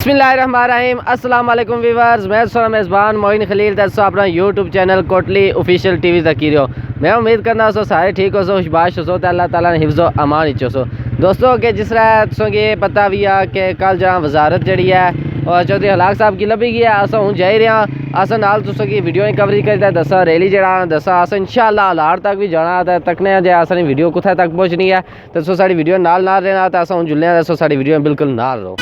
बिस्मिल्लाहिर्रहमानिर्रहीम अस्सलाम वालेकुम व्यूअर्स, मैं सोना मेज़बान मोइन खलील दसो अपना YouTube channel Kotli official TV तकी रहो। मैं उम्मीद करना सो सारे ठीक हो सो खुशबाश हो सो तो अल्लाह ताला ने हिफ्ज़ो अमान ही सो दोस्तों के जिस तरह तुसों की पता भी है कि कल जहाँ वजारत जड़ी है और चौधरी हलाक साहब की लभी गई है अस हूँ जाई रहा अस नाल तुसों की वीडियो ही कवरेज करता दसा रैली जड़ा दसा अस इंशाअल्लाह लाहौर तक भी जाना तो तकने जे असें वीडियो कुत्थे तक पहुँचनी है तो तुसो साड़ी वीडियो नाल रहना तो अस हूँ जुल्ले दसो साड़ी वीडियो बिल्कुल नाल रहो।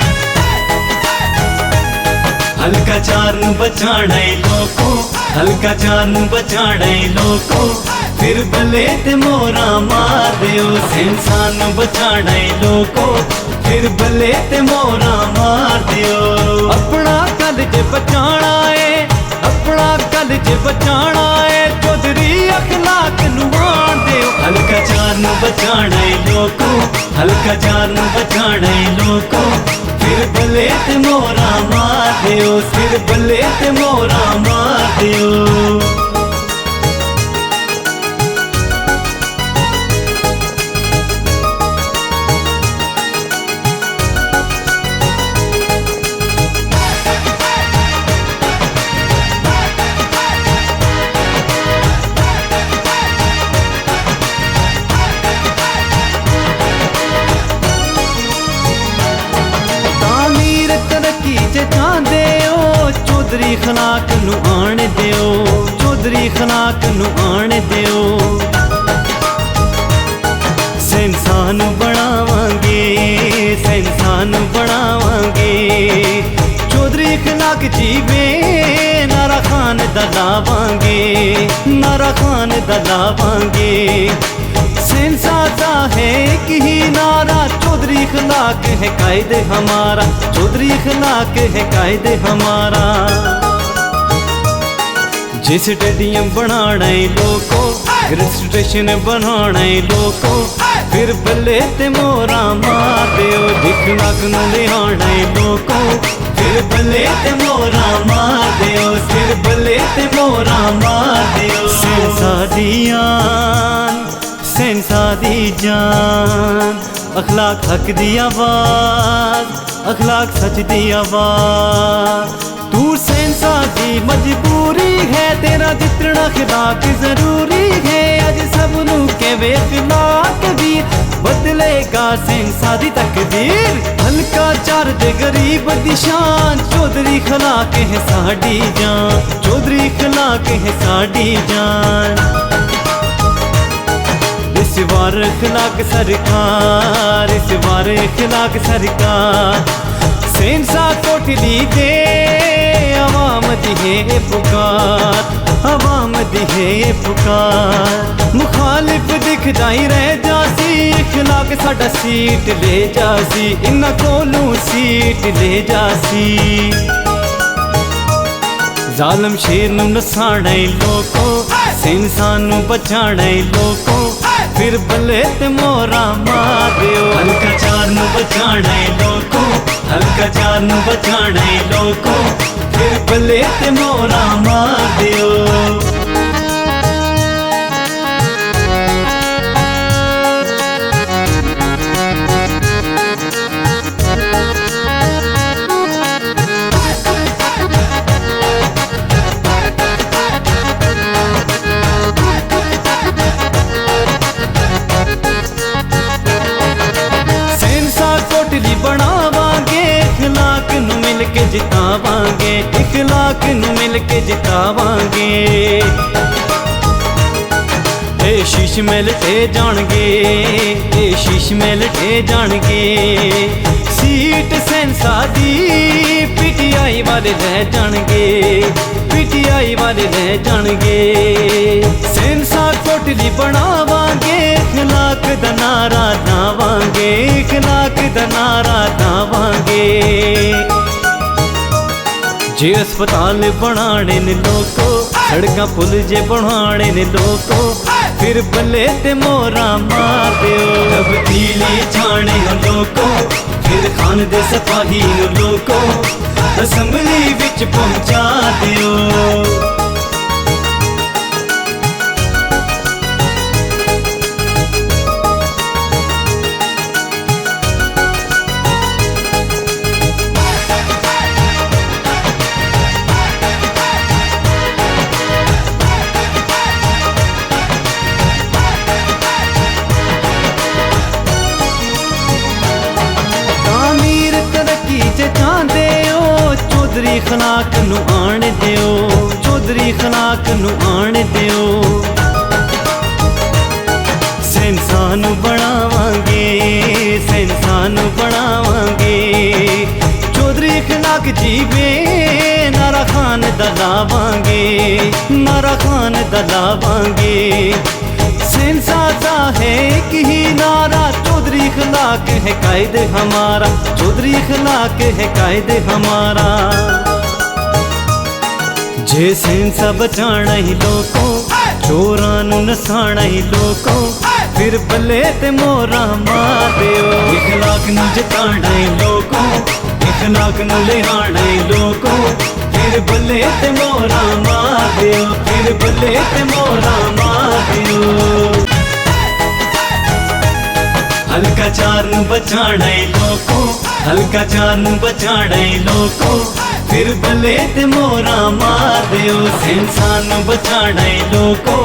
हल्का चार बचाने लोको हल्का चार बचाने लोको फिर भले ते मोरा मार दियो इंसान बचाने लोको फिर भले ते मोरा मार दियो। अपना कल च बचाना है अपना कल च बचाना है चौधरी अखलाक नुआन दियो। हल्का चार बचाने लोको हल्का चार बचाने लोको फिर भले ते मोरा मार दियो फिर भले ते मोरा मार दियो। चाहते हो चौधरी खलाक नू आने दियो चौधरी खलाक नू आने दियो। इंसान बनावांगे इंसान बनावांगे चौधरी खलाक जीवे नारा खान दलावांगे नारा खान दलावांगे। सेंसादा है कि ही नारा चौधरी खलाक है कायद हमारा चौधरी खलाक है कायद हमारा। जिस स्टेडियम बनाना लोको स्टेशन बनाना लोको फिर भले ते मोरा मार दियो दिखलाक नू लिहाना लोको फिर भले ते मोरा मार दियो फिर भले ते मोरा मार दियो। सेंसा दी जान अखलाक हक दी आवाज अखलाक सच दी आवाज तू सेंसा दी मजबूरी है तेरा जितना खिलाक जरूरी है अज सब नू के वे खिलाक भी बदलेगा सेंसा दी तकदीर। हल्का चार दे गरीब दी शान चौधरी खलाक है साडी जान चौधरी खलाक है साडी जान। इस बार खिलाक सरकार इस बार खिलाक सरकार सेंसा कोटली दे अवाम दी है पुकार अवाम दी है पुकार। मुखालिफ दिख जाई रह जासी खिलाक साडा सीट ले जासी इन्ना कोलू सीट ले जासी। जालम शेर नू नसाने लोको इंसान नू बचाने लोको फिर भले ते मोरा मार दियो। हल्का चार नू बचाने लोको हल्का चार नू बचाने लोको फिर भले ते मोरा मार दियो। बनावांगे इखलाक नू मिल के जितावांगे इखलाक नू मिल के जितावांगे। ए शीश महल टे जाणगे ए शीश महल टे जाणगे सीट सेंसा दी पीटीआई वाले रह जाणगे पीटीआई वाले रह जाणगे। सेंसा कोटली बनावांगे इखलाक दा नारा दावांगे इखलाक दा नारा दावांगे। जे अस्पताल बनाने ने लोको सड़कां पुल जे बनाने ने लोको फिर भले ते मोरा मार दियो। तब्दीली जाने हो लोको फिर खान दे सिपाही नु लोको असम्बली विच पहुंचा दियो। चाहते हो चौधरी खलाक नू आण दियो, चौधरी खलाक नू आण दियो। इंसान बनावांगे, इंसान बनावांगे। चौधरी खलाक जीवे नारा खान दलावांगे, नारा खान दलावांगे। सेंसाजा है कि ही नारा चौधरी खलाक है कायद हमारा, चौधरी खलाक है कायद हमारा। जे सेंसा बचाना ही लोगों, चोरां नू नसाना ही लोगों, फिर भले ते मोरा मार दियो। इखलाक नू जताना ही लोगों, इखलाक नू लिहाना ही लोगों, फिर भले ते मोरा मार दियो, फिर भले ते मोरा मार दियो। हल्का चार नू बचाना ही लोगों, हल्का चार नू बचाना ही लोगों, फिर भले ते मोरा मार दियो। इंसान नू बचाना ही लोगों,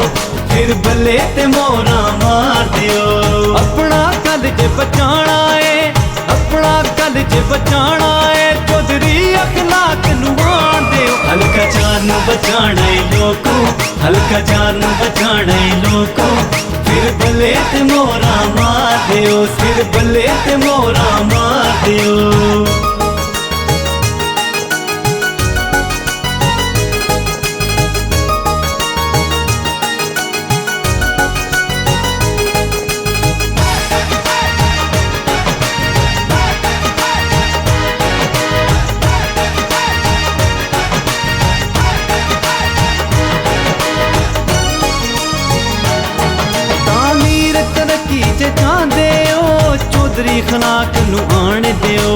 फिर भले ते मोरा मार दियो। अपना कल जे बचाना है, अपना कल जे बचाना है, चौधरी अखलाक नू आण दियो। हल्का चार नू बचाना ही लोगों, हल्का चार नू बचाना ही लोगों, फिर भले ते मोरा मार दियो, फिर भले ते मोरा मार दियो। चाहते हो चौधरी खलाक नू आण दियो,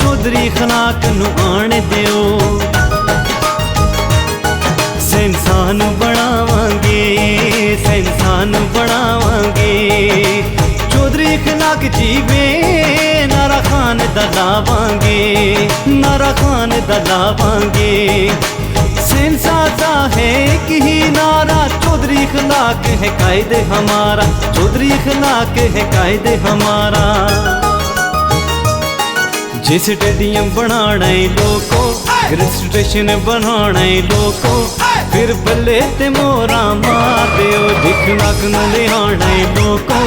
चौधरी खलाक नू आण दियो। इंसान बनावांगे, इंसान बनावांगे। चौधरी खलाक जीवे नारा खान दलावांगे, नारा खान दलावांगे। सेंसाजा है कि ही नारा चौधरी खलाक है कायद हमारा, चौधरी खलाक है कायद हमारा। जिस स्टेडियम बनाना है लोगों, स्टेशन बनाना है लोगों, फिर भले ते मोरा मार दियो। इखलाक नू लिहाना है लोगों,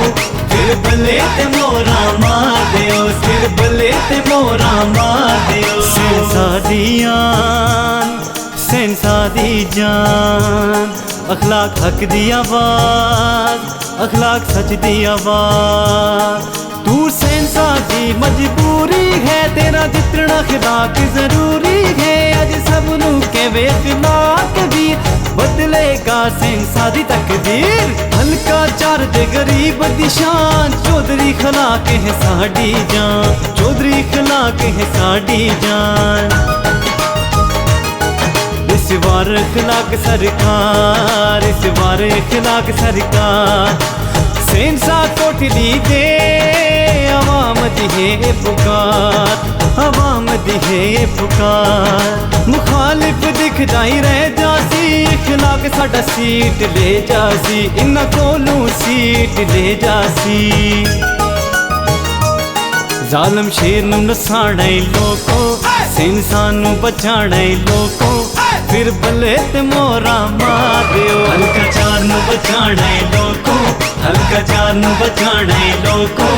फिर भले ते मोरा मार दियो, फिर भले ते मोरा मार दियो। सेंसा दी आन, सेंसा दी जान, अखलाक हक दी आवाज, अखलाक सच दी आवाज। तू सेंसा दी मजबूरी है, तेरा जितना अखलाक जरूरी है। अज सब नू कहवे अखलाक भी बदलेगा सेंसा दी तकदीर। हल्का चार दे गरीब दी शान, चौधरी खलाक है साडी जान, चौधरी खलाक है साडी जान। इस बार खलाक सरकार, इस बार खलाक सरकार। सेंसा कोटली दे आवाम दी है पुकार, आवाम दी है पुकार। मुखालिफ दिखदा ही रह जासी, खलाक साडा सीट ले जासी, इन्हां कोलों सीट ले जासी। जालम शेर नू नसाना ही लोगों, इंसान नू बचाना ही लोगों, फिर भले ते मोरा मार दियो। हल्का चार नू बचाना ही लोगों, हल्का चार नू बचाना ही लोगों,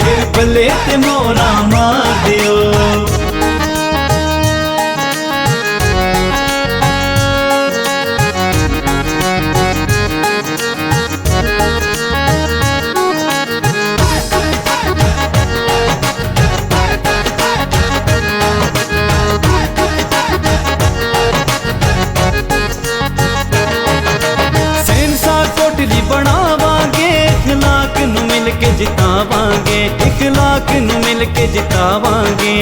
फिर भले ते मोरा मार दियो। जितावांगे, इखलाक नू मिल के जितावांगे।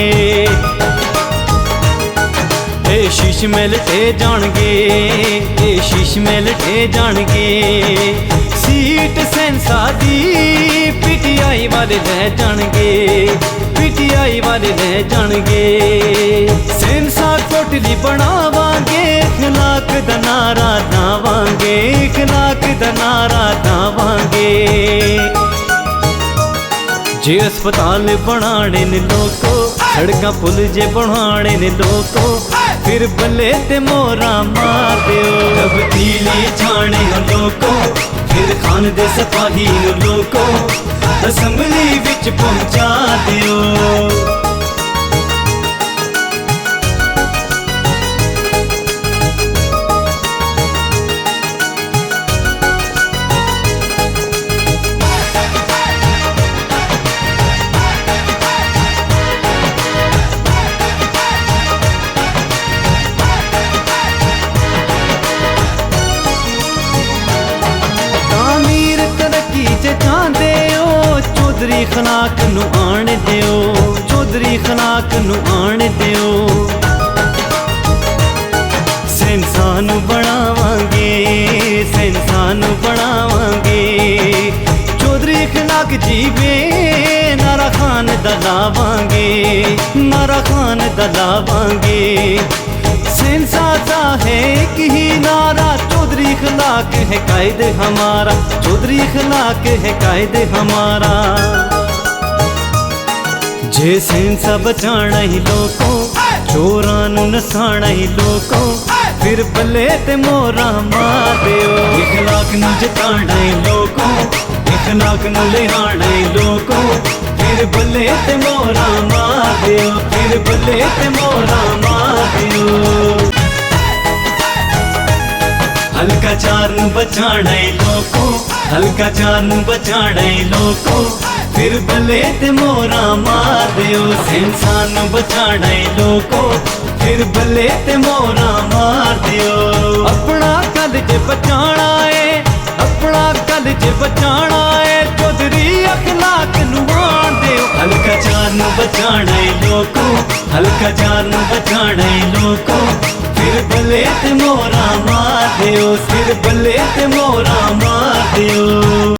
ए शीश महल ढे जाणगे, ए शीश महल ढे जाणगे। सीट सेंसा दी पीटीआई वाले ले जाणगे, पीटीआई वाले ले जाणगे। सेंसा कोटली बनावांगे, इखलाक दा नारा दावांगे, इखलाक दा नारा दावांगे। जे अस्पताल बनाने ने लोको, सड़का पुल जे बनाने ने लोको, फिर बल्ले ते मोरा मार दियो। तब्दीली जाने हो लोको, फिर खान दे सिपाही नु लोको, असम्बली विच पहुंचा दियो। चौधरी खनाक नू आण दियो, चौधरी खनाक नू आण दियो। सेंसान बनावांगे, सेंसान बनावांगे। चौधरी खनाक जीवे नारा खान दलावांगे, नारा खान दलावांगे। सेंसाजा है कि ही नारा, चौधरी खलाक है कायदे हमारा, चौधरी खलाक है कायदे हमारा। जे सेंसा बचाना ही लोको, चोरां नू नसाना ही लोको, फिर बल्ले ते मोरा मार दियो। इखलाक नू जताना ही लोको, इखलाक नू लिहाना ही लोको, फिर बल्ले ते मोरा मार दियो, फिर बल्ले ते मोरा मार दियो। हल्का चार नू बचाना ही लोको, हल्का चार नू बचाना ही लोको, फिर बल्ले ते मोरा मार दियो। सेंसान नू बचाना ही लोको, फिर बल्ले ते मोरा मार दियो। अपना कल जे बचाना है, अपना कल जे बचाना है, चौधरी अखलाक नू आण दियो। हल्का चार नू बचाना ही लोको, हल्का चार नू बचाना ही लोको, फिर बल्ले ते मोरा मार दियो, फिर बल्ले ते मोरा मार दियो।